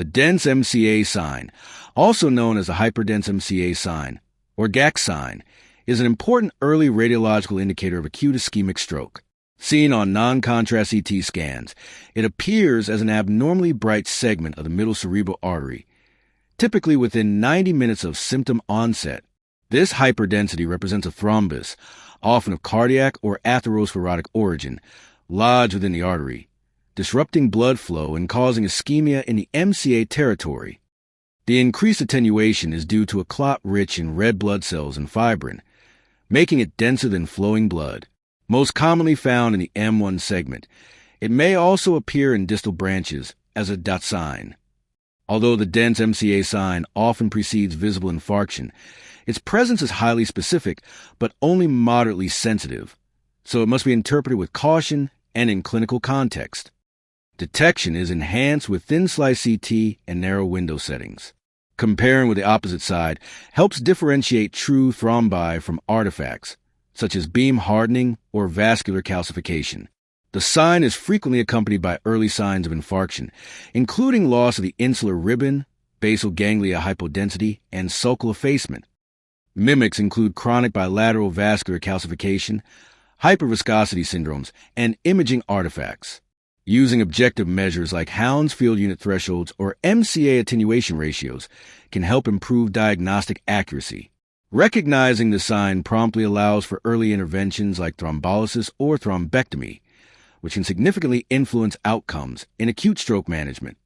The Dense MCA sign, also known as the hyperdense MCA sign, or Gács sign, is an important early radiological indicator of acute ischemic stroke. Seen on non-contrast CT scans, it appears as an abnormally bright segment of the middle cerebral artery, typically within 90 minutes of symptom onset. This hyperdensity represents a thrombus, often of cardiac or atherosclerotic origin, lodged within the artery, disrupting blood flow and causing ischemia in the MCA territory. The increased attenuation is due to a clot rich in red blood cells and fibrin, making it denser than flowing blood. Most commonly found in the M1 segment, it may also appear in distal branches as a dot sign. Although the dense MCA sign often precedes visible infarction, its presence is highly specific but only moderately sensitive, so it must be interpreted with caution and in clinical context. Detection is enhanced with thin slice CT and narrow window settings. Comparing with the opposite side helps differentiate true thrombi from artifacts, such as beam hardening or vascular calcification. The sign is frequently accompanied by early signs of infarction, including loss of the insular ribbon, basal ganglia hypodensity, and sulcal effacement. Mimics include chronic bilateral vascular calcification, hyperviscosity syndromes, and imaging artifacts. Using objective measures like Hound's field unit thresholds or MCA attenuation ratios can help improve diagnostic accuracy. Recognizing the sign promptly allows for early interventions like thrombolysis or thrombectomy, which can significantly influence outcomes in acute stroke management.